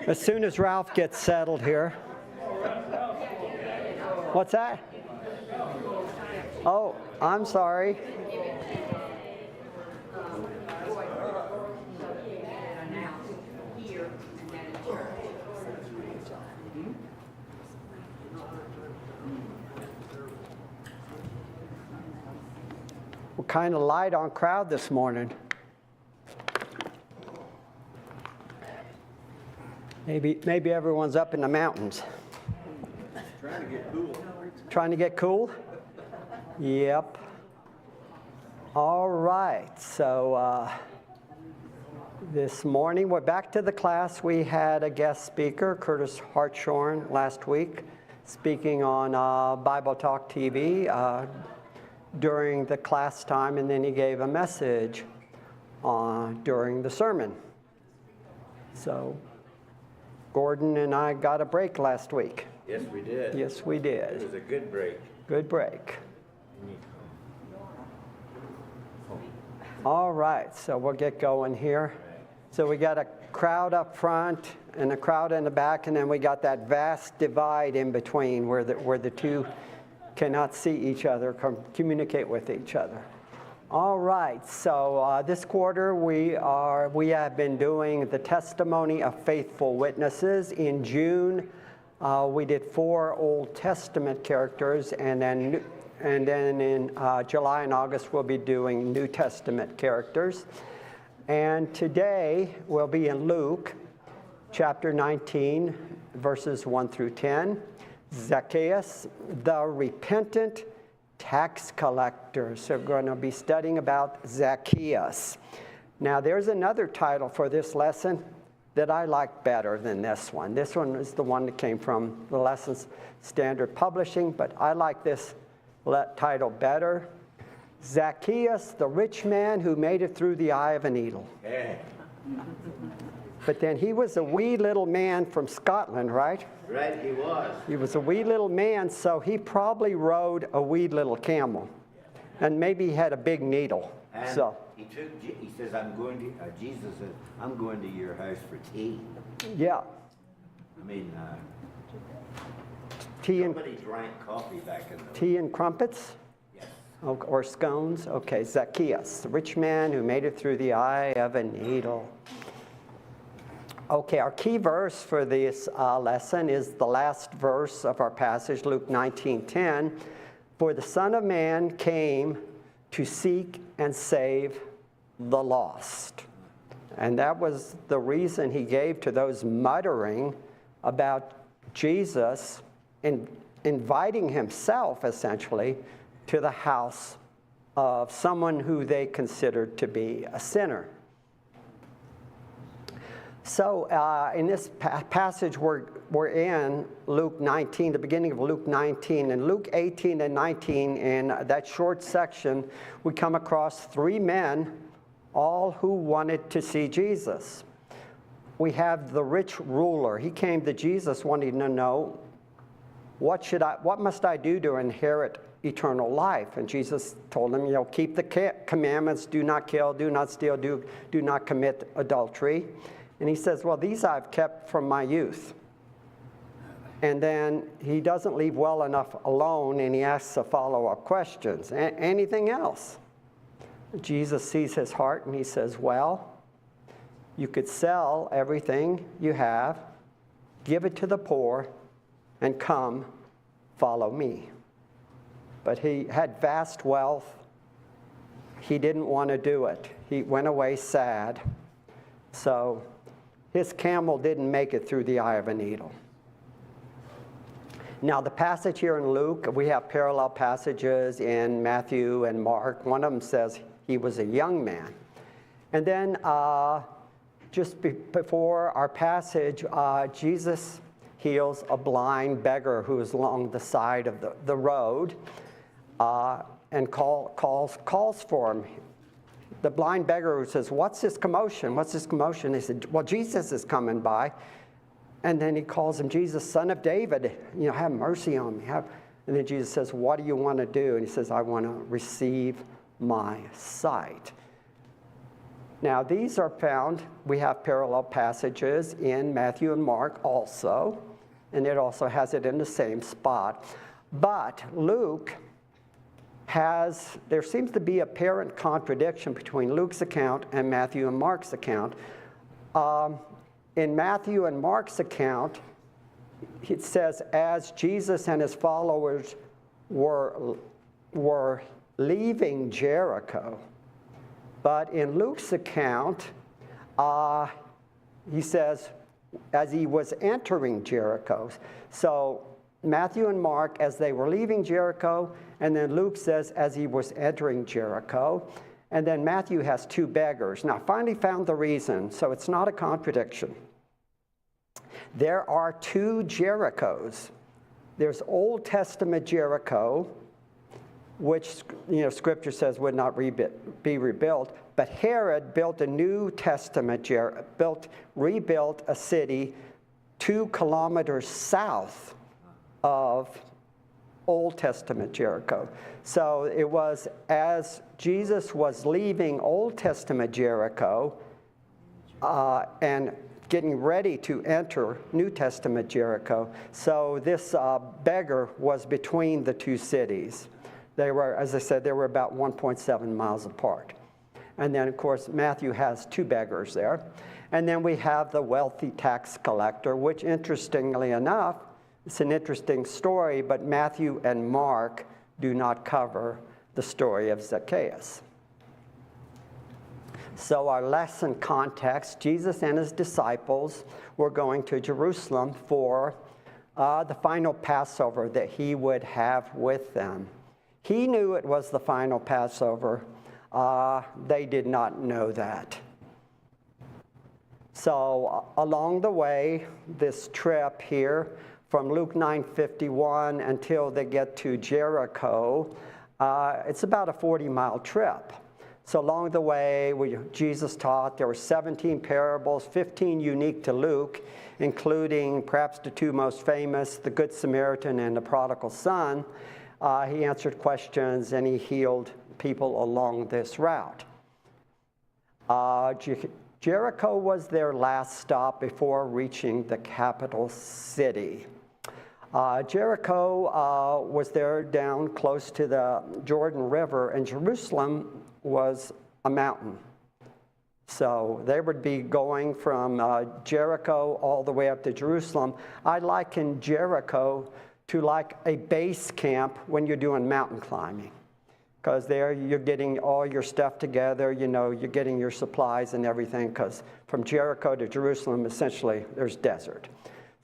As soon as Ralph gets settled here. What's that? Oh, I'm sorry. We're kind of light on crowd this morning. Maybe everyone's up in the mountains. Trying to get cool. Trying to get cool? Yep. All right. So this morning we're back to the class. We had a guest speaker, Curtis Hartshorn, last week, speaking on Bible Talk TV during the class time, and then he gave a message during the sermon. So Gordon and I got a break last week. Yes, we did. Yes, we did. It was a good break. Good break. All right, so we'll get going here. So we got a crowd up front and a crowd in the back, and then we got that vast divide in between where the two cannot see each other, communicate with each other. All right, so this quarter we have been doing the testimony of faithful witnesses. In June, we did 4 Old Testament characters, and then in July and August we'll be doing New Testament characters. And today we'll be in Luke chapter 19, verses 1 through 10. Zacchaeus, the repentant tax collector. So we're going to be studying about Zacchaeus. Now there's another title for this lesson that I like better than this one. This one is the one that came from the Lessons Standard Publishing, but I like this title better. Zacchaeus, the rich man who made it through the eye of a needle. Yeah. But then he was a wee little man from Scotland, right? Right, he was. He was a wee little man, so he probably rode a wee little camel. And maybe he had a big needle. And so he says, Jesus says, I'm going to your house for tea. yeah. I mean, Tea and somebody drank coffee back in the tea and crumpets? Yes. Or scones? Okay, Zacchaeus, the rich man who made it through the eye of a needle. Okay, our key verse for this lesson is the last verse of our passage, Luke 19:10. For the Son of Man came to seek and save the lost. And that was the reason he gave to those muttering about Jesus in inviting himself, essentially, to the house of someone who they considered to be a sinner. So in this passage we're in, Luke 19, the beginning of Luke 19, and Luke 18 and 19, in that short section, we come across 3 men, all who wanted to see Jesus. We have the rich ruler. He came to Jesus wanting to know, what must I do to inherit eternal life? And Jesus told him, keep the commandments, do not kill, do not steal, do not commit adultery. And he says, well, these I've kept from my youth. And then he doesn't leave well enough alone, and he asks the follow-up questions. Anything else? Jesus sees his heart, and he says, well, you could sell everything you have, give it to the poor, and come, follow me. But he had vast wealth. He didn't want to do it. He went away sad. So his camel didn't make it through the eye of a needle. Now, the passage here in Luke, we have parallel passages in Matthew and Mark. One of them says he was a young man. And then just before our passage, Jesus heals a blind beggar who is along the side of the road and calls for him. The blind beggar says, what's this commotion? What's this commotion? They said, well, Jesus is coming by. And then he calls him, Jesus, son of David, have mercy on me. And then Jesus says, what do you want to do? And he says, I want to receive my sight. Now, these are found, we have parallel passages in Matthew and Mark also, and it also has it in the same spot. But Luke there seems to be apparent contradiction between Luke's account and Matthew and Mark's account. In Matthew and Mark's account, it says, as Jesus and his followers were leaving Jericho. But in Luke's account, he says, as he was entering Jericho. So Matthew and Mark, as they were leaving Jericho, and then Luke says, as he was entering Jericho. And then Matthew has two beggars. Now, I finally found the reason, so it's not a contradiction. There are two Jerichos. There's Old Testament Jericho, which Scripture says would not be rebuilt. But Herod built a New Testament rebuilt a city 2 kilometers south of Old Testament Jericho. So it was as Jesus was leaving Old Testament Jericho and getting ready to enter New Testament Jericho. So this beggar was between the two cities. They were, as I said, they were about 1.7 miles apart. And then, of course, Matthew has two beggars there. And then we have the wealthy tax collector, which, interestingly enough, it's an interesting story, but Matthew and Mark do not cover the story of Zacchaeus. So our lesson context, Jesus and his disciples were going to Jerusalem for the final Passover that he would have with them. He knew it was the final Passover. They did not know that. So along the way, this trip here, from Luke 9:51 until they get to Jericho, it's about a 40-mile trip. So along the way, Jesus taught, there were 17 parables, 15 unique to Luke, including perhaps the two most famous, the Good Samaritan and the prodigal son. He answered questions and he healed people along this route. Jericho was their last stop before reaching the capital city. Jericho was there down close to the Jordan River, and Jerusalem was a mountain. So they would be going from Jericho all the way up to Jerusalem. I liken Jericho to like a base camp when you're doing mountain climbing. Because there you're getting all your stuff together, you're getting your supplies and everything, because from Jericho to Jerusalem, essentially, there's desert.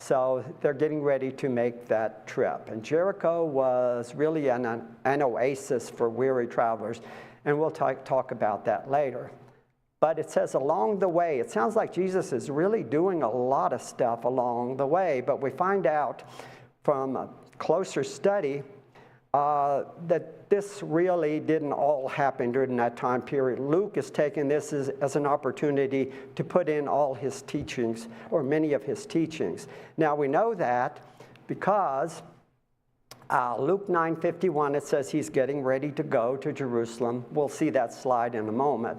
So they're getting ready to make that trip. And Jericho was really an oasis for weary travelers, and we'll talk about that later. But it says along the way, it sounds like Jesus is really doing a lot of stuff along the way, but we find out from a closer study that this really didn't all happen during that time period. Luke is taking this as an opportunity to put in all his teachings, or many of his teachings. Now we know that because Luke 9:51, it says he's getting ready to go to Jerusalem. We'll see that slide in a moment.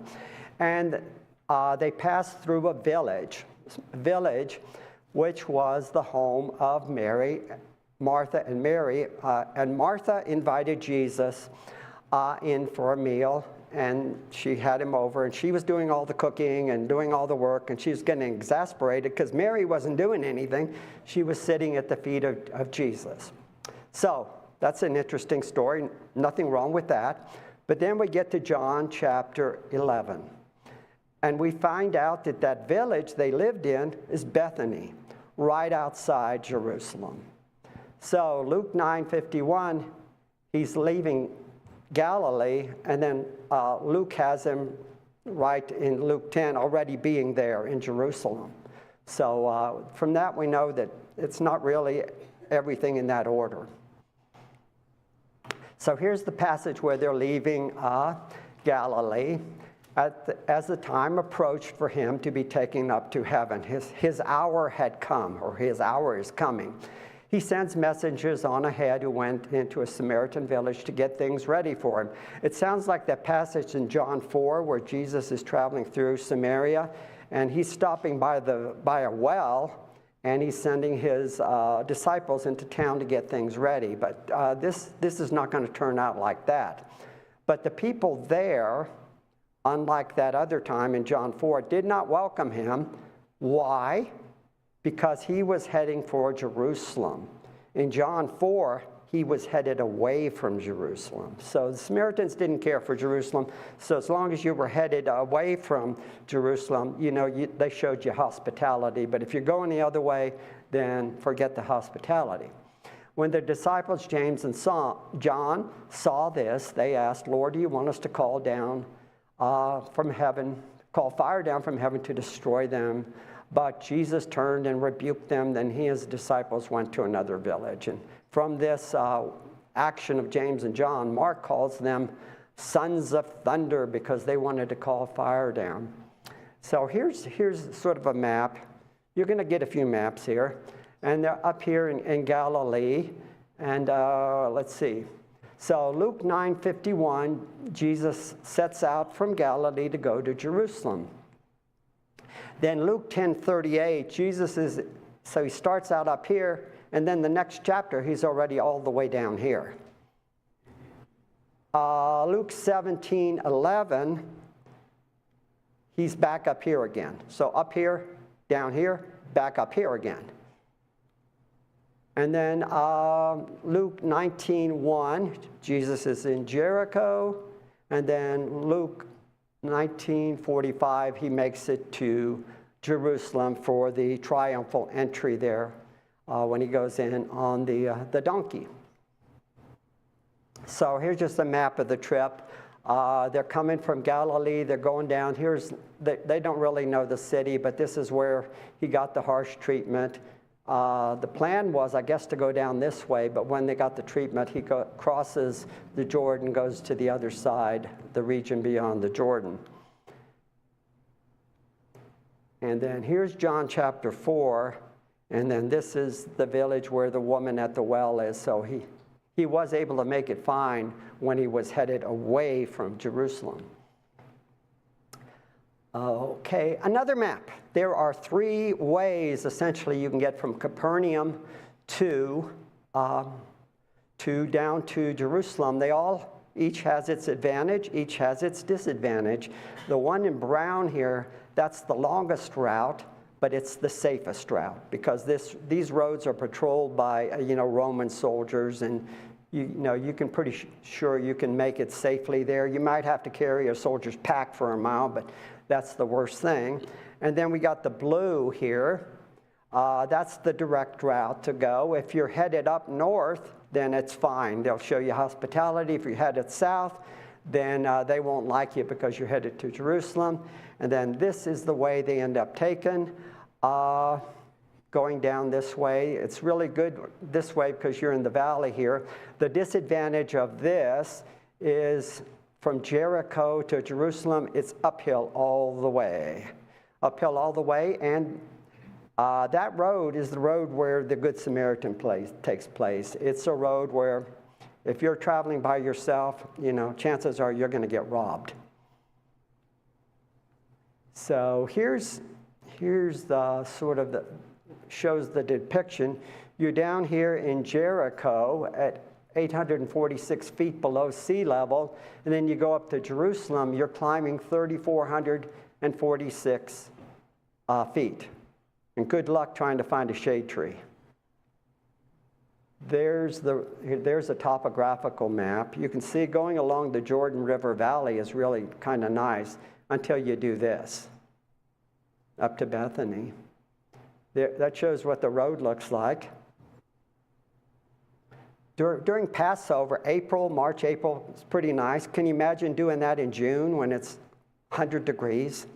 And they passed through a village which was the home of Martha and Mary, and Martha invited Jesus in for a meal, and she had him over, and she was doing all the cooking and doing all the work, and she was getting exasperated because Mary wasn't doing anything. She was sitting at the feet of Jesus. So that's an interesting story, nothing wrong with that. But then we get to John chapter 11, and we find out that that village they lived in is Bethany, right outside Jerusalem. So Luke 9:51, he's leaving Galilee, and then Luke has him right in Luke 10 already being there in Jerusalem. So from that we know that it's not really everything in that order. So here's the passage where they're leaving Galilee. As the time approached for him to be taken up to heaven, his hour had come, or his hour is coming. he sends messengers on ahead who went into a Samaritan village to get things ready for him. It sounds like that passage in John 4 where Jesus is traveling through Samaria, and he's stopping by a well, and he's sending his disciples into town to get things ready. But this is not going to turn out like that. But the people there, unlike that other time in John 4, did not welcome him. Why? Because he was heading for Jerusalem. In John 4, he was headed away from Jerusalem. So the Samaritans didn't care for Jerusalem. So as long as you were headed away from Jerusalem, they showed you hospitality. But if you're going the other way, then forget the hospitality. When the disciples, James and John, saw this, they asked, Lord, do you want us to call down from heaven, call fire down from heaven to destroy them? But Jesus turned and rebuked them. Then he and his disciples went to another village. And from this action of James and John, Mark calls them sons of thunder because they wanted to call fire down. So here's sort of a map. You're going to get a few maps here. And they're up here in Galilee. And let's see. So Luke 9:51, Jesus sets out from Galilee to go to Jerusalem. Then Luke 10:38, so he starts out up here, and then the next chapter, he's already all the way down here. Luke 17:11, he's back up here again. So up here, down here, back up here again. And then Luke 19:1, Jesus is in Jericho. And then Luke 19:45, he makes it to Jerusalem for the triumphal entry there when he goes in on the donkey. So here's just a map of the trip. They're coming from Galilee. They're going down. They don't really know the city, but this is where he got the harsh treatment. The plan was, I guess, to go down this way, but when they got the treatment, he crosses the Jordan, goes to the other side, the region beyond the Jordan. And then here's John chapter 4, and then this is the village where the woman at the well is. So he was able to make it fine when he was headed away from Jerusalem. Okay, another map. There are 3 ways, essentially, you can get from Capernaum to down to Jerusalem. Each has its advantage, each has its disadvantage. The one in brown here, that's the longest route, but it's the safest route because these roads are patrolled by Roman soldiers, and you can pretty sure you can make it safely there. You might have to carry a soldier's pack for a mile, but that's the worst thing. And then we got the blue here. That's the direct route to go. If you're headed up north, then it's fine. They'll show you hospitality. If you're headed south, then they won't like you because you're headed to Jerusalem. And then this is the way they end up taking, going down this way. It's really good this way because you're in the valley here. The disadvantage of this is from Jericho to Jerusalem, it's uphill all the way. Uphill all the way, and that road is the road where the Good Samaritan takes place. It's a road where if you're traveling by yourself, chances are you're going to get robbed. So here's the sort of shows the depiction. You're down here in Jericho at 846 feet below sea level, and then you go up to Jerusalem, you're climbing 3,446 feet. And good luck trying to find a shade tree. There's a topographical map. You can see going along the Jordan River Valley is really kind of nice until you do this, up to Bethany. That shows what the road looks like. During Passover, March, April, it's pretty nice. Can you imagine doing that in June when it's 100 degrees,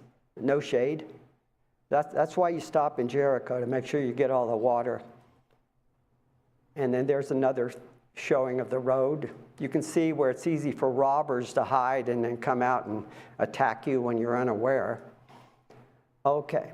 no shade? That's why you stop in Jericho, to make sure you get all the water. And then there's another showing of the road. You can see where it's easy for robbers to hide and then come out and attack you when you're unaware. Okay.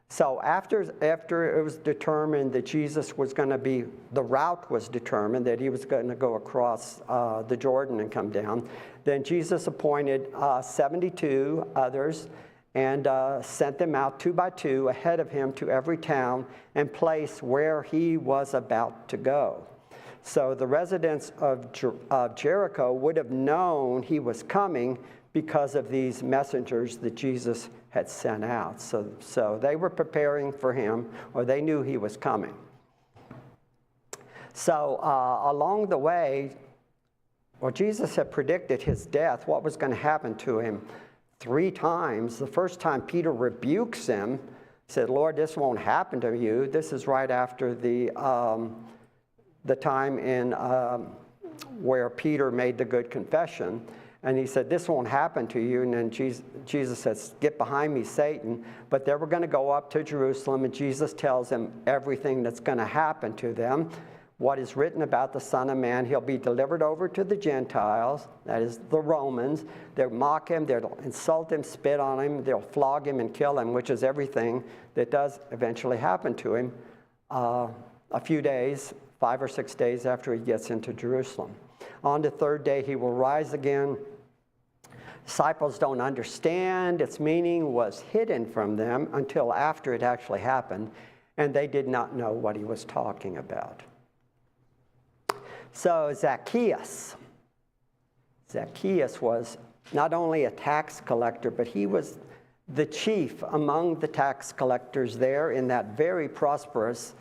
So after it was determined that Jesus was going to be, the route was determined, that he was going to go across the Jordan and come down, then Jesus appointed 72 others and sent them out 2 by 2 ahead of him to every town and place where he was about to go. So the residents of Jericho would have known he was coming because of these messengers that Jesus had sent out. So they were preparing for him, or they knew he was coming. So along the way, well, Jesus had predicted his death, what was going to happen to him 3 times. The first time Peter rebukes him, said, Lord, this won't happen to you. This is right after the time in where Peter made the good confession. And he said, this won't happen to you. And then Jesus says, get behind me, Satan. But they were going to go up to Jerusalem, and Jesus tells them everything that's going to happen to them. What is written about the Son of Man, he'll be delivered over to the Gentiles, that is the Romans. They'll mock him, they'll insult him, spit on him, they'll flog him and kill him, which is everything that does eventually happen to him a few days, 5 or 6 days after he gets into Jerusalem. On the 3rd day, he will rise again. Disciples don't understand. Its meaning was hidden from them until after it actually happened, and they did not know what he was talking about. So Zacchaeus was not only a tax collector, but he was the chief among the tax collectors there in that very prosperous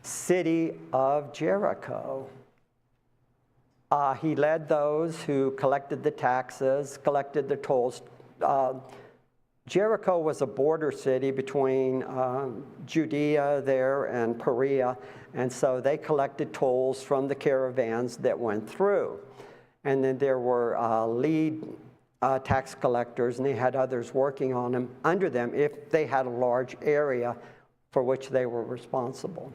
city of Jericho. He led those who collected the taxes, collected the tolls. Jericho was a border city between Judea there and Perea, and so they collected tolls from the caravans that went through. And then there were lead tax collectors, and they had others working on them under them if they had a large area for which they were responsible.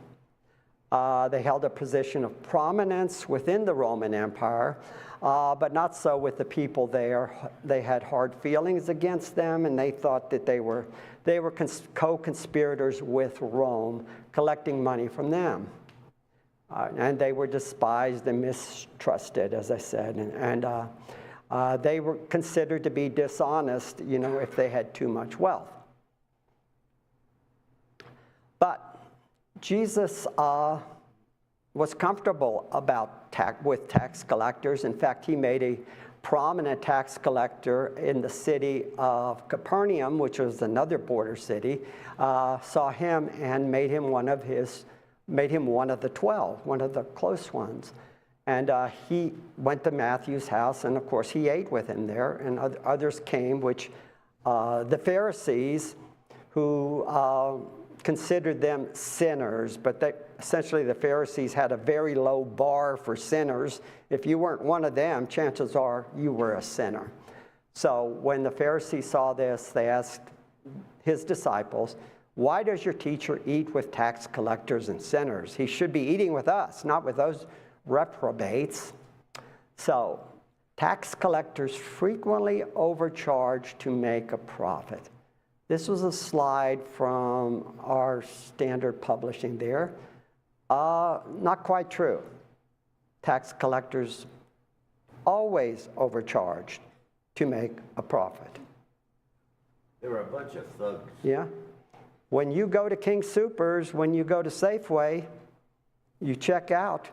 They held a position of prominence within the Roman Empire, but not so with the people there. They had hard feelings against them, and they thought that they were co-conspirators with Rome, collecting money from them. And they were despised and mistrusted, as I said, and they were considered to be dishonest, if they had too much wealth. But Jesus was comfortable with tax collectors. In fact, he made a prominent tax collector in the city of Capernaum, which was another border city, saw him and made him one of the 12, one of the close ones. And he went to Matthew's house, and of course he ate with him there, and others came, which the Pharisees, who considered them sinners, but essentially the Pharisees had a very low bar for sinners. If you weren't one of them, chances are you were a sinner. So when the Pharisees saw this, they asked his disciples, why does your teacher eat with tax collectors and sinners? He should be eating with us, not with those reprobates. So tax collectors frequently overcharge to make a profit. This was a slide from our standard publishing there. Not quite true. Tax collectors always overcharged to make a profit. They were a bunch of thugs. Yeah. When you go to King Soopers, when you go to Safeway, you check out.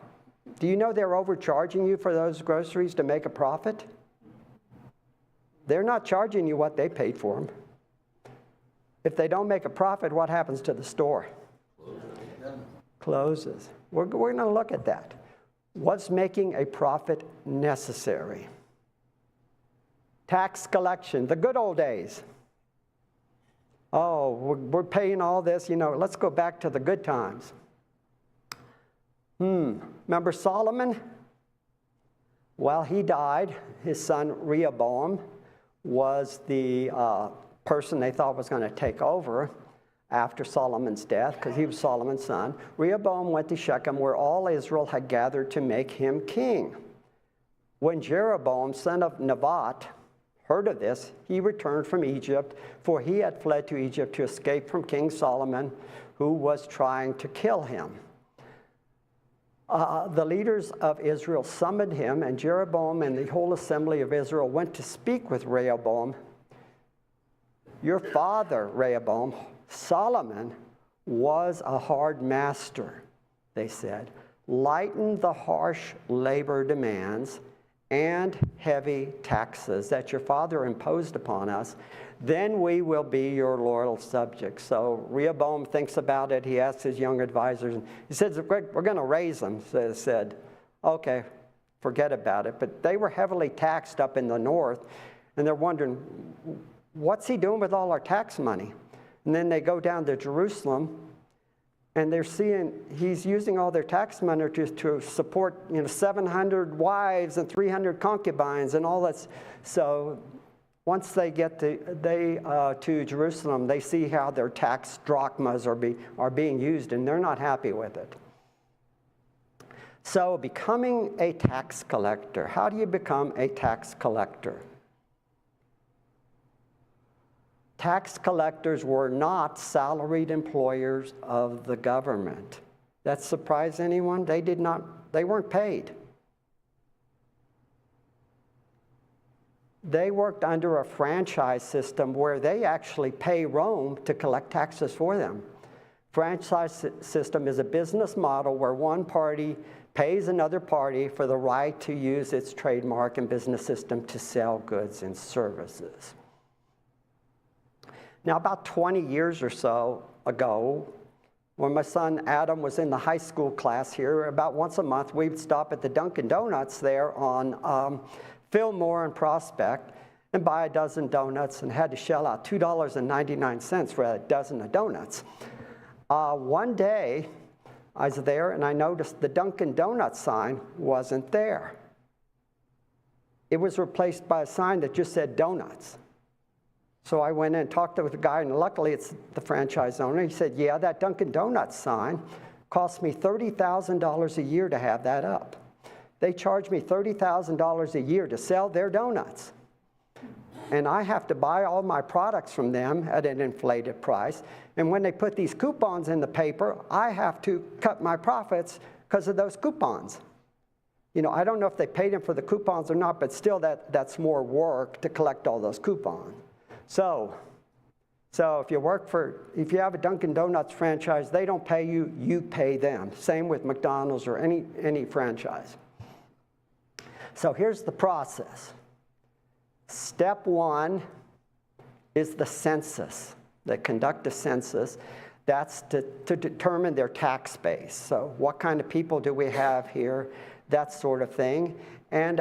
Do you know they're overcharging you for those groceries to make a profit? They're not charging you what they paid for them. If they don't make a profit, what happens to the store? Closes. We're going to look at that. Was making a profit necessary? Tax collection, the good old days. Oh, we're paying all this, let's go back to the good times. Remember Solomon? Well, he died. His son Rehoboam was the person they thought was going to take over after Solomon's death, because he was Solomon's son. Rehoboam went to Shechem, where all Israel had gathered to make him king. When Jeroboam, son of Nebat, heard of this, he returned from Egypt, for he had fled to Egypt to escape from King Solomon, who was trying to kill him. The leaders of Israel summoned him, and Jeroboam and the whole assembly of Israel went to speak with Rehoboam. Your father, Rehoboam, Solomon, was a hard master, they said. Lighten the harsh labor demands and heavy taxes that your father imposed upon us, then we will be your loyal subjects. So Rehoboam thinks about it. He asks his young advisors. He says, we're going to raise them. So they said, okay, forget about it. But they were heavily taxed up in the north, and they're wondering, what's he doing with all our tax money? And then they go down to Jerusalem, and they're seeing he's using all their tax money to support 700 wives and 300 concubines and all that. So once they get to Jerusalem, they see how their tax drachmas are being used, and they're not happy with it. So becoming a tax collector. How do you become a tax collector? Tax collectors were not salaried employers of the government. That surprise anyone? They weren't paid. They worked under a franchise system where they actually pay Rome to collect taxes for them. Franchise system is a business model where one party pays another party for the right to use its trademark and business system to sell goods and services. Now, about 20 years or so ago, when my son Adam was in the high school class here, about once a month, we'd stop at the Dunkin' Donuts there on Fillmore and Prospect and buy a dozen donuts, and had to shell out $2.99 for a dozen of donuts. One day, I was there, and I noticed the Dunkin' Donuts sign wasn't there. It was replaced by a sign that just said donuts. So I went in and talked to the guy, and luckily it's the franchise owner. He said, yeah, that Dunkin' Donuts sign cost me $30,000 a year to have that up. They charge me $30,000 a year to sell their donuts. And I have to buy all my products from them at an inflated price. And when they put these coupons in the paper, I have to cut my profits because of those coupons. I don't know if they paid him for the coupons or not, but still that's more work to collect all those coupons. So if you have a Dunkin' Donuts franchise, they don't pay you, you pay them. Same with McDonald's or any franchise. So here's the process. Step one is the census. They conduct a census. That's to determine their tax base. So what kind of people do we have here? That sort of thing. And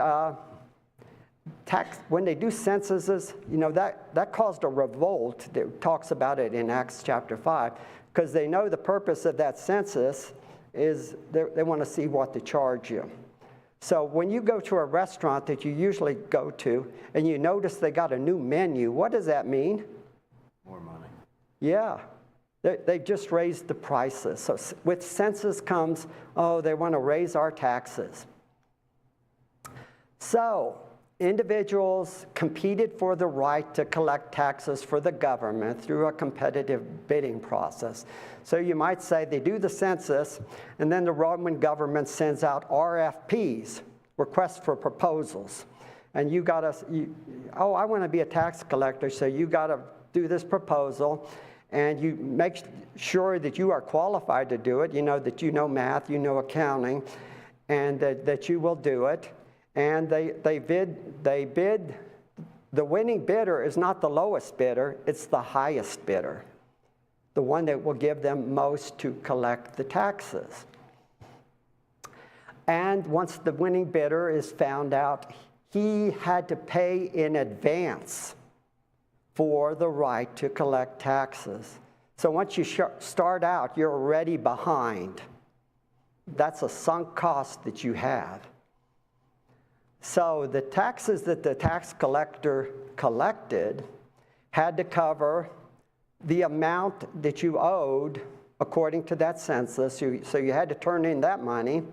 when they do censuses, that caused a revolt. It talks about it in Acts chapter 5, because they know the purpose of that census is they want to see what to charge you. So when you go to a restaurant that you usually go to and you notice they got a new menu, what does that mean? More money. Yeah. They've just raised the prices. So with census comes, they want to raise our taxes. So individuals competed for the right to collect taxes for the government through a competitive bidding process. So you might say they do the census, and then the Roman government sends out RFPs, requests for proposals. And I want to be a tax collector, so you got to do this proposal, and you make sure that you are qualified to do it, that you know math, you know accounting, and that you will do it. And they bid. The winning bidder is not the lowest bidder, it's the highest bidder, the one that will give them most to collect the taxes. And once the winning bidder is found out, he had to pay in advance for the right to collect taxes. So once you start out, you're already behind. That's a sunk cost that you have. So the taxes that the tax collector collected had to cover the amount that you owed according to that census. So you had to turn in that money.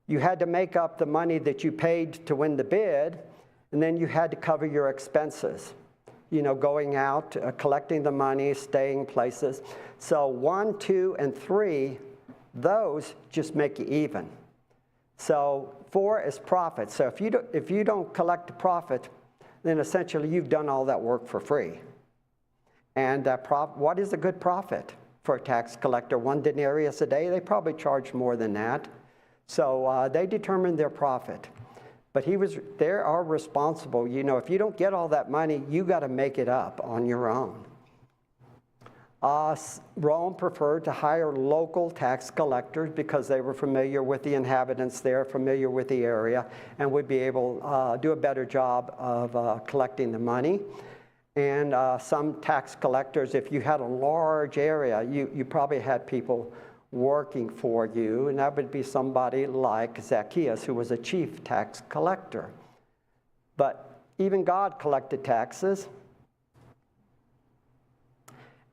You had to make up the money that you paid to win the bid, And then you had to cover your expenses, going out, collecting the money, staying places. So 1, 2, and 3, those just make you even. So 4 is profit. So if you don't collect a profit, then essentially you've done all that work for free. And what is a good profit for a tax collector? 1 denarius a day? They probably charge more than that. So they determined their profit. But they are responsible. If you don't get all that money, you got to make it up on your own. Rome preferred to hire local tax collectors because they were familiar with the inhabitants there, familiar with the area, and would be able to do a better job of collecting the money. And some tax collectors, if you had a large area, you probably had people working for you, and that would be somebody like Zacchaeus, who was a chief tax collector. But even God collected taxes.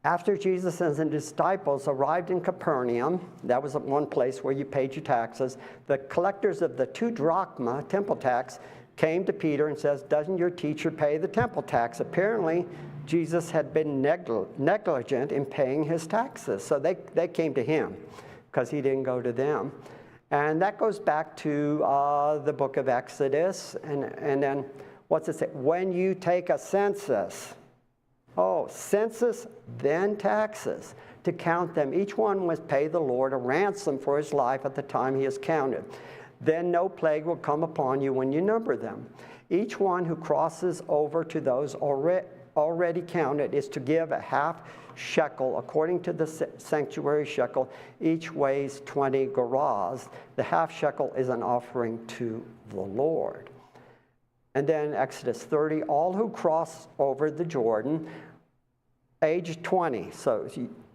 After Jesus and his disciples arrived in Capernaum, that was one place where you paid your taxes, the collectors of the 2 drachma temple tax came to Peter and says, "Doesn't your teacher pay the temple tax?" Apparently, Jesus had been negligent in paying his taxes. So they came to him because he didn't go to them. And that goes back to the book of Exodus. And then, what's it say? When you take a census, census, then taxes, to count them. Each one must pay the Lord a ransom for his life at the time he is counted. Then no plague will come upon you when you number them. Each one who crosses over to those already counted is to give a half shekel according to the sanctuary shekel. Each weighs 20 gerahs. The half shekel is an offering to the Lord. And then Exodus 30, all who cross over the Jordan, age 20, so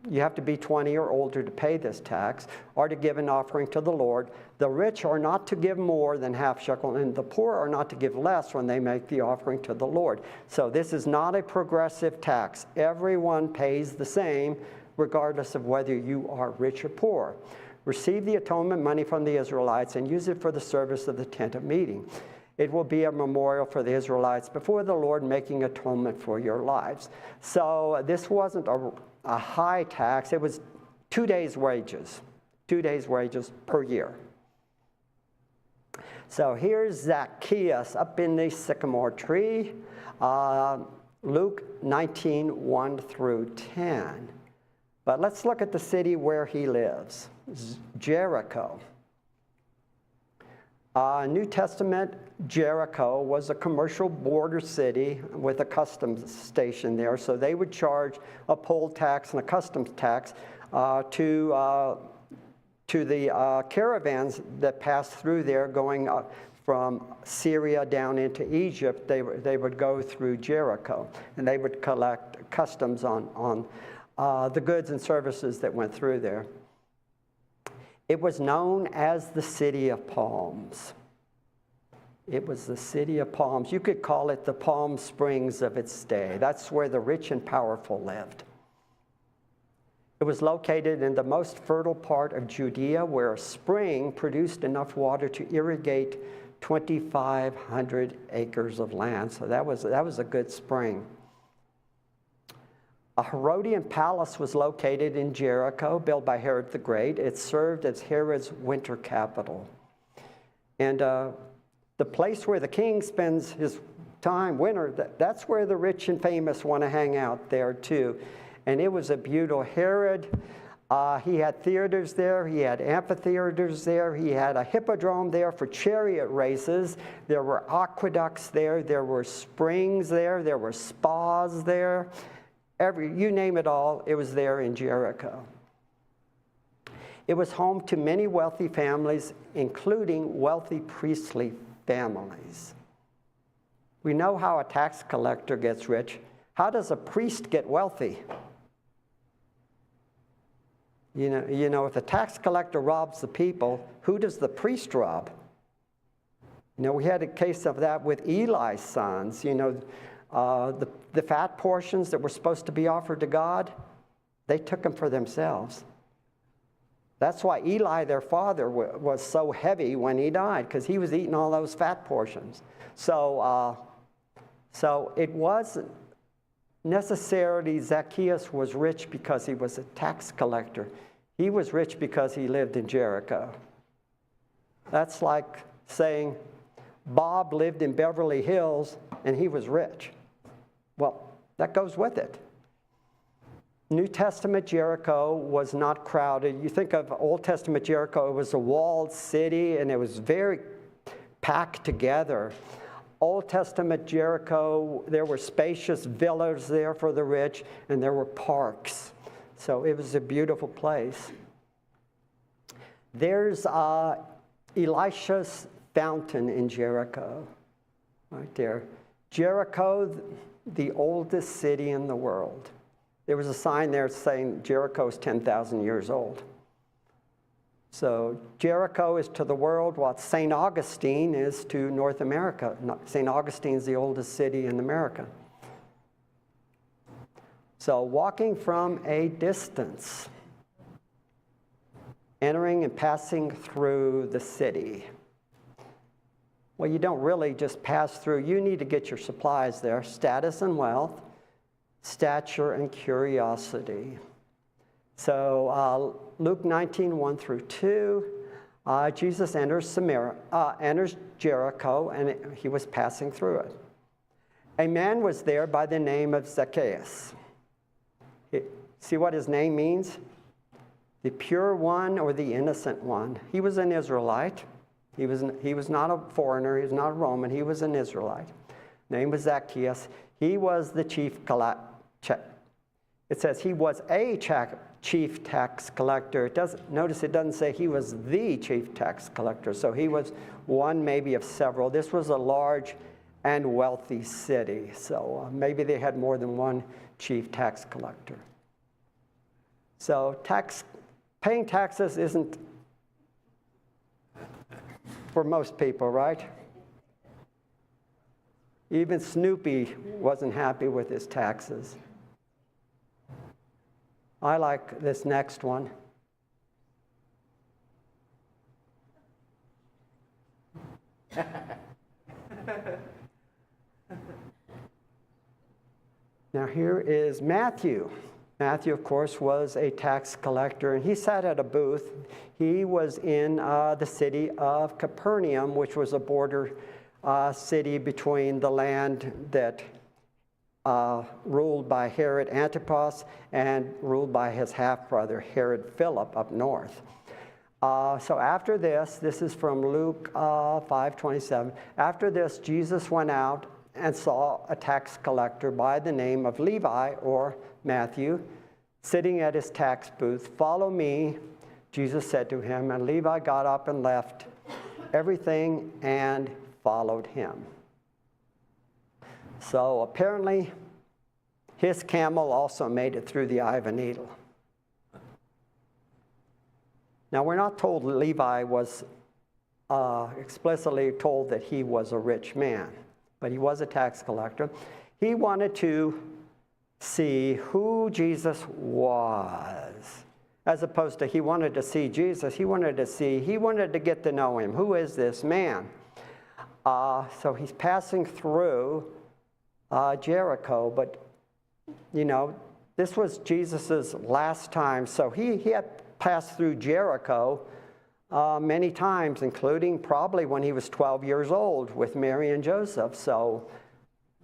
you have to be 20 or older to pay this tax, are to give an offering to the Lord. The rich are not to give more than half shekel, and the poor are not to give less when they make the offering to the Lord. So this is not a progressive tax. Everyone pays the same, regardless of whether you are rich or poor. Receive the atonement money from the Israelites and use it for the service of the tent of meeting. It will be a memorial for the Israelites before the Lord, making atonement for your lives. So this wasn't a high tax. It was 2 days' wages. 2 days' wages per year. So here's Zacchaeus up in the sycamore tree. Luke 19, 1 through 10. But let's look at the city where he lives, Jericho. New Testament, Jericho was a commercial border city with a customs station there. So they would charge a poll tax and a customs tax to the caravans that passed through there going from Syria down into Egypt. They would go through Jericho, and they would collect customs on the goods and services that went through there. It was known as the City of Palms. It was the City of Palms. You could call it the Palm Springs of its day. That's where the rich and powerful lived. It was located in the most fertile part of Judea, where a spring produced enough water to irrigate 2,500 acres of land. So that was a good spring. A Herodian palace was located in Jericho, built by Herod the Great. It served as Herod's winter capital. And the place where the king spends his time, winter, that's where the rich and famous want to hang out there too. And it was a beautiful Herod. He had theaters there. He had amphitheaters there. He had a hippodrome there for chariot races. There were aqueducts there. There were springs there. There were spas there. You name it all, it was there in Jericho. It was home to many wealthy families, including wealthy priestly families. We know how a tax collector gets rich. How does a priest get wealthy? You know, if the tax collector robs the people, who does the priest rob? We had a case of that with Eli's sons. The fat portions that were supposed to be offered to God, they took them for themselves. That's why Eli, their father, was so heavy when he died, because he was eating all those fat portions. So So it wasn't necessarily Zacchaeus was rich because he was a tax collector. He was rich because he lived in Jericho. That's like saying Bob lived in Beverly Hills and he was rich. Well, that goes with it. New Testament Jericho was not crowded. You think of Old Testament Jericho, it was a walled city and it was very packed together. Old Testament Jericho, there were spacious villas there for the rich, and there were parks. So it was a beautiful place. There's Elisha's fountain in Jericho, right there. Jericho, the oldest city in the world. There was a sign there saying Jericho is 10,000 years old. So Jericho is to the world what St. Augustine is to North America. St. Augustine is the oldest city in America. So walking from a distance, entering and passing through the city. Well, you don't really just pass through. You need to get your supplies there: status and wealth, stature and curiosity. So Luke 19, 1 through 2, Jesus enters Jericho, and he was passing through it. A man was there by the name of Zacchaeus. See what his name means? The pure one or the innocent one. He was an Israelite. He was not a foreigner. He was not a Roman. He was an Israelite. Name was Zacchaeus. He was the chief collector. It says he was a chief tax collector. Notice it doesn't say he was the chief tax collector. So he was one maybe of several. This was a large and wealthy city. So maybe they had more than one chief tax collector. So paying taxes isn't for most people, right? Even Snoopy wasn't happy with his taxes. I like this next one. Now here is Matthew. Matthew, of course, was a tax collector, and he sat at a booth. He was in the city of Capernaum, which was a border city between the land that ruled by Herod Antipas and ruled by his half-brother Herod Philip up north. So after this is from Luke 5:27. After this, Jesus went out and saw a tax collector by the name of Levi, or Matthew, sitting at his tax booth. "Follow me," Jesus said to him, and Levi got up and left everything and followed him. So apparently, his camel also made it through the eye of a needle. Now, we're not told Levi was explicitly told that he was a rich man, but he was a tax collector. He wanted to see who Jesus was, as opposed to he wanted to see Jesus. He wanted to get to know him. Who is this man? So he's passing through Jericho, but this was Jesus's last time. So he had passed through Jericho many times, including probably when he was 12 years old with Mary and Joseph. So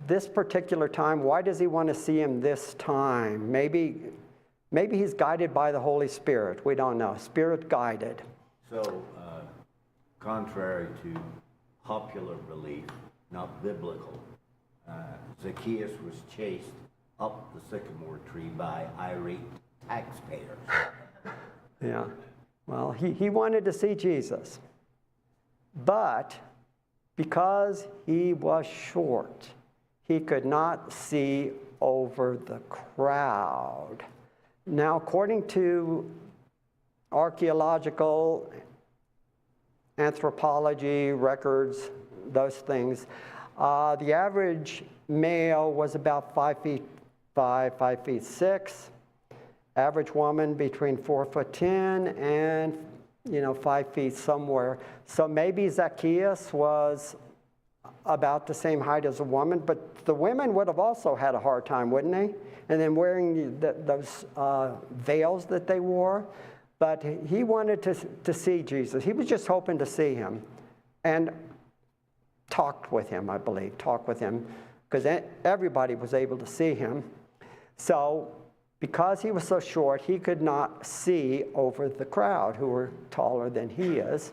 this particular time, why does he want to see him this time? Maybe he's guided by the Holy Spirit. We don't know. Spirit guided. So, contrary to popular belief, not biblical, Zacchaeus was chased up the sycamore tree by irate taxpayers. Yeah. Well, he wanted to see Jesus. But because he was short, he could not see over the crowd. Now, according to archaeological, anthropology records, those things, the average male was about 5'5", 5'6". Average woman between 4'10" and 5 feet somewhere. So maybe Zacchaeus was about the same height as a woman, but the women would have also had a hard time, wouldn't they? And then wearing those veils that they wore. But he wanted to see Jesus. He was just hoping to see him and talked with him, I believe, because everybody was able to see him. So because he was so short, he could not see over the crowd who were taller than he is.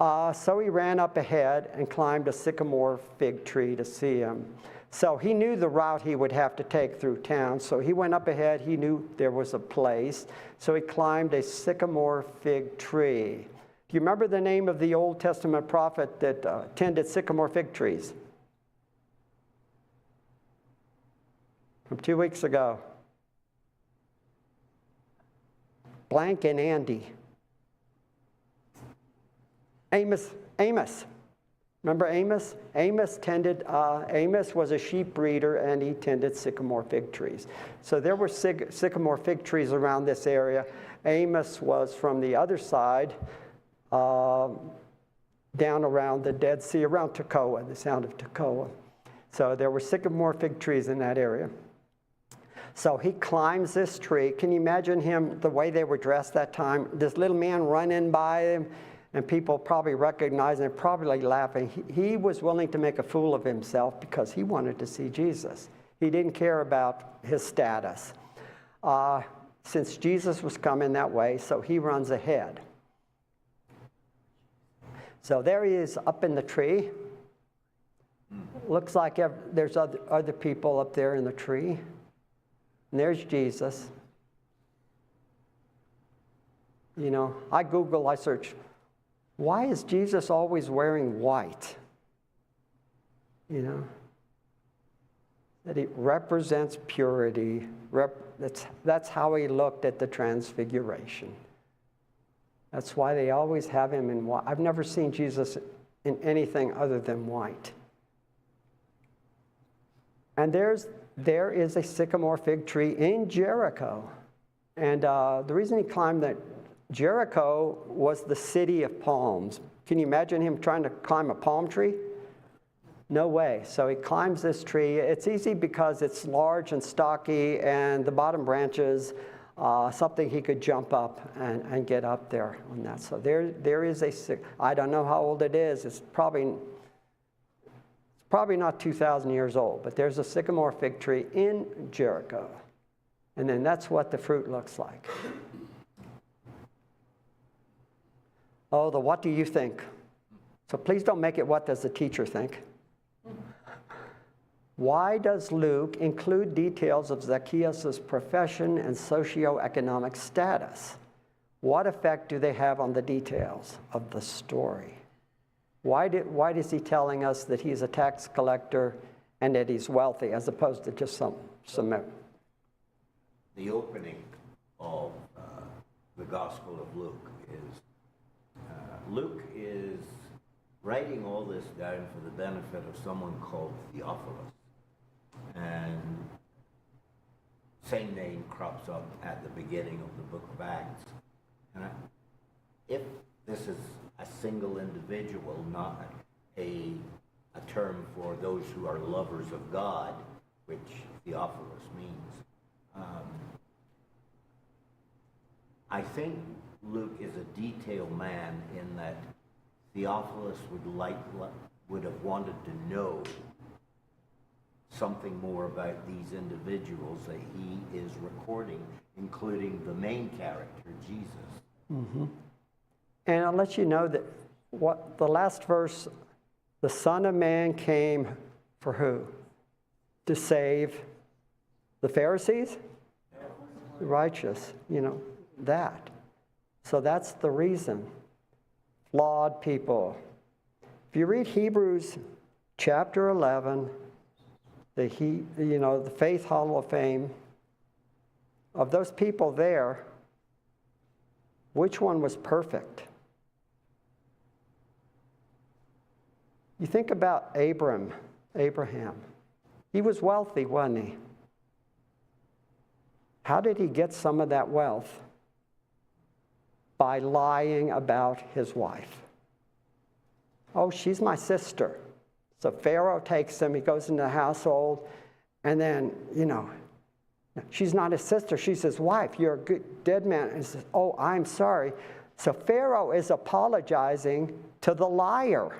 So he ran up ahead and climbed a sycamore fig tree to see him. So he knew the route he would have to take through town. So he went up ahead. He knew there was a place. So he climbed a sycamore fig tree. Do you remember the name of the Old Testament prophet that tended sycamore fig trees? From 2 weeks ago. Blank and Andy. Amos. Remember Amos? Amos was a sheep breeder, and he tended sycamore fig trees. So there were sycamore fig trees around this area. Amos was from the other side, down around the Dead Sea, around Tekoa, the sound of Tekoa. So there were sycamore fig trees in that area. So he climbs this tree. Can you imagine him, the way they were dressed that time? This little man running by him, and people probably recognizing and probably laughing. He was willing to make a fool of himself because he wanted to see Jesus. He didn't care about his status. Since Jesus was coming that way, so he runs ahead. So there he is up in the tree. Looks like there's other people up there in the tree. And there's Jesus. You know, I search, why is Jesus always wearing white? You know, that he represents purity. That's how he looked at the transfiguration. That's why they always have him in white. I've never seen Jesus in anything other than white. And there is a sycamore fig tree in Jericho. And the reason he climbed that, Jericho was the city of palms. Can you imagine him trying to climb a palm tree? No way. So he climbs this tree. It's easy because it's large and stocky, and the bottom branches, something he could jump up and get up there on that. So there is I don't know how old it is. It's probably not 2,000 years old, but there's a sycamore fig tree in Jericho. And then that's what the fruit looks like. Oh, the what do you think? So please don't make it what does the teacher think. Why does Luke include details of Zacchaeus' profession and socioeconomic status? What effect do they have on the details of the story? Why is he telling us that he's a tax collector and that he's wealthy as opposed to just some? The opening of the Gospel of Luke is Luke is writing all this down for the benefit of someone called Theophilus. And same name crops up at the beginning of the book of Acts. And if this is a single individual, not a term for those who are lovers of God, which Theophilus means, I think Luke is a detailed man in that Theophilus would have wanted to know something more about these individuals that he is recording, including the main character, Jesus. Mm-hmm. And I'll let you know that what the last verse, the Son of Man came for who? To save the Pharisees? The righteous, that. So that's the reason. Flawed people. If you read Hebrews chapter 11, the Faith Hall of Fame, of those people there, which one was perfect? You think about Abraham. He was wealthy, wasn't he? How did he get some of that wealth? By lying about his wife. Oh, she's my sister. So Pharaoh takes him, he goes into the household, and then, she's not his sister, she's his wife. You're a good dead man. And he says, oh, I'm sorry. So Pharaoh is apologizing to the liar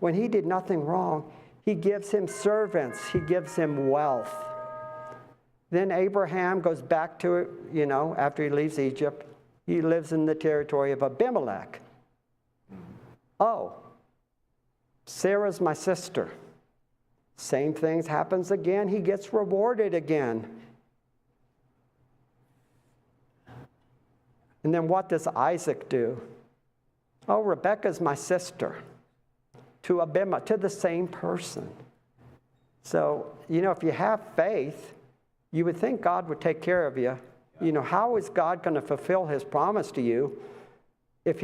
when he did nothing wrong. He gives him servants, he gives him wealth. Then Abraham goes back to it, after he leaves Egypt. He lives in the territory of Abimelech. Oh, Sarah's my sister. Same thing happens again. He gets rewarded again. And then what does Isaac do? Oh, Rebekah's my sister. To Abimelech, to the same person. So, if you have faith, you would think God would take care of you. How is God going to fulfill his promise to you if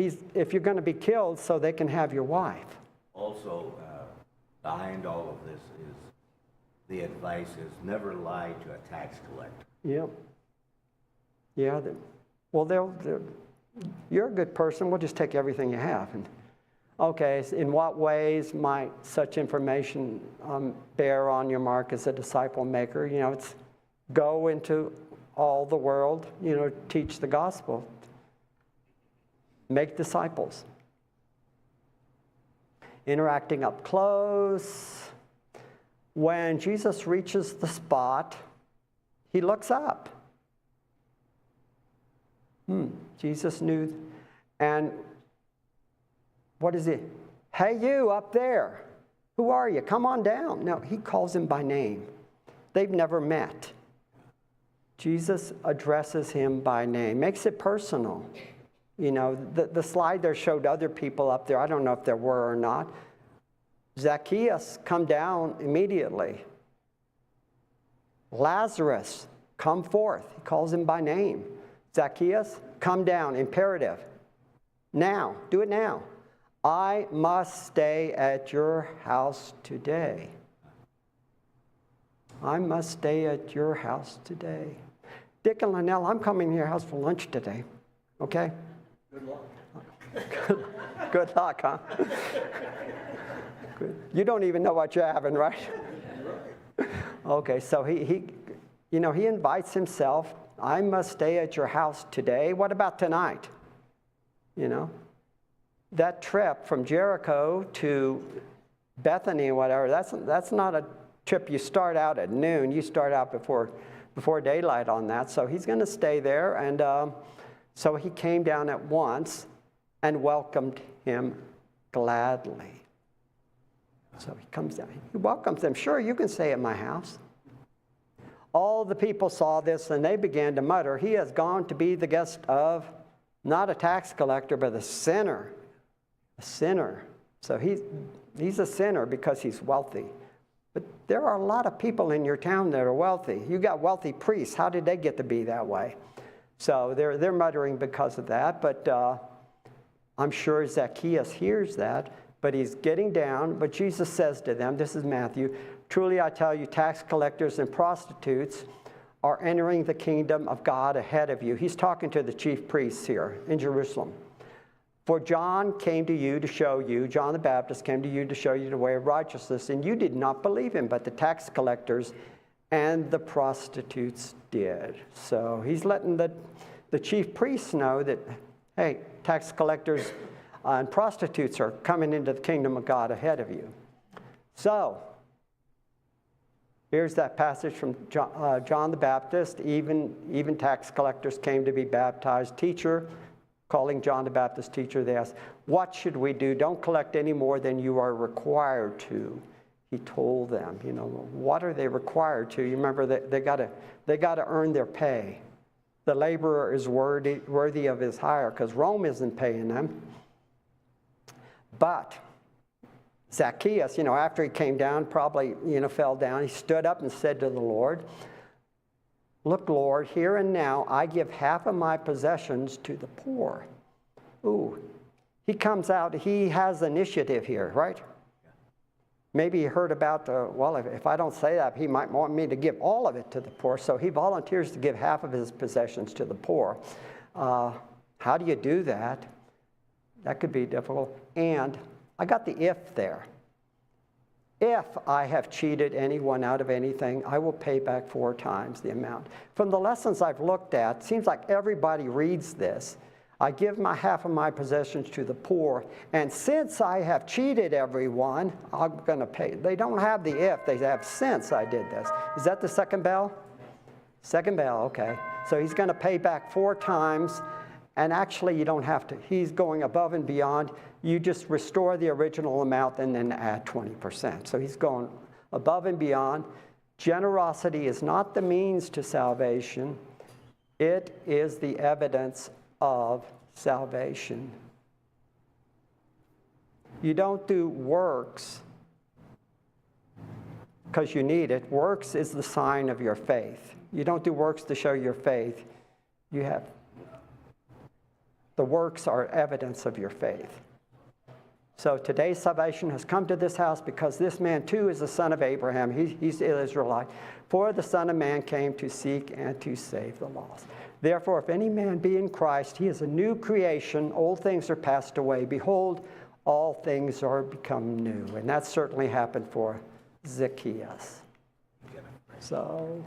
you're going to be killed so they can have your wife? Also, behind all of this is the advice is never lie to a tax collector. Yep. Yeah. You're a good person. We'll just take everything you have. And okay, in what ways might such information bear on your mark as a disciple maker? It's go into all the world, teach the gospel. Make disciples. Interacting up close. When Jesus reaches the spot, he looks up. Jesus knew. And what is it? Hey, you up there. Who are you? Come on down. No, he calls him by name. They've never met. Jesus addresses him by name, makes it personal. The slide there showed other people up there. I don't know if there were or not. Zacchaeus, come down immediately. Lazarus, come forth. He calls him by name. Zacchaeus, come down, imperative. Now, do it now. I must stay at your house today. I must stay at your house today. Dick and Lynell, I'm coming to your house for lunch today. Okay? Good luck. Good luck, huh? Good. You don't even know what you're having, right? Okay, so he invites himself. I must stay at your house today. What about tonight? That trip from Jericho to Bethany or whatever, that's not a trip you start out at noon. You start out before daylight on that. So he's going to stay there. And so he came down at once and welcomed him gladly. So he comes down. He welcomes them. Sure, you can stay at my house. All the people saw this and they began to mutter, he has gone to be the guest of not a tax collector, but a sinner. A sinner. So he's a sinner because he's wealthy. But there are a lot of people in your town that are wealthy. You got wealthy priests. How did they get to be that way? So they're muttering because of that. But I'm sure Zacchaeus hears that. But he's getting down. But Jesus says to them, this is Matthew, truly I tell you, tax collectors and prostitutes are entering the kingdom of God ahead of you. He's talking to the chief priests here in Jerusalem. For John came to you to show you, John the Baptist came to you to show you the way of righteousness, and you did not believe him, but the tax collectors and the prostitutes did. So he's letting the chief priests know that, hey, tax collectors and prostitutes are coming into the kingdom of God ahead of you. So here's that passage from John the Baptist. Even tax collectors came to be baptized. Teacher, calling John the Baptist teacher, they asked, what should we do? Don't collect any more than you are required to. He told them, what are they required to? You remember that they got to earn their pay. The laborer is worthy of his hire because Rome isn't paying them. But Zacchaeus, after he came down, probably, fell down. He stood up and said to the Lord, look, Lord, here and now I give half of my possessions to the poor. Ooh, he comes out, he has initiative here, right? Maybe he heard about, if I don't say that, he might want me to give all of it to the poor. So he volunteers to give half of his possessions to the poor. How do you do that? That could be difficult. And I got the if there. If I have cheated anyone out of anything, I will pay back 4 times the amount. From the lessons I've looked at, it seems like everybody reads this. I give half of my possessions to the poor, and since I have cheated everyone, I'm going to pay. They don't have the if, they have since I did this. Is that the second bell? Second bell, okay. So he's going to pay back 4 times, and actually you don't have to. He's going above and beyond. You just restore the original amount and then add 20%. So he's going above and beyond. Generosity is not the means to salvation. It is the evidence of salvation. You don't do works because you need it. Works is the sign of your faith. You don't do works to show your faith. The works are evidence of your faith. So today's salvation has come to this house because this man too is the son of Abraham. He's an Israelite. For the Son of Man came to seek and to save the lost. Therefore, if any man be in Christ, he is a new creation. Old things are passed away. Behold, all things are become new. And that certainly happened for Zacchaeus. So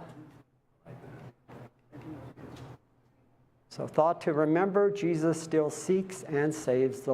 thought to remember, Jesus still seeks and saves the lost.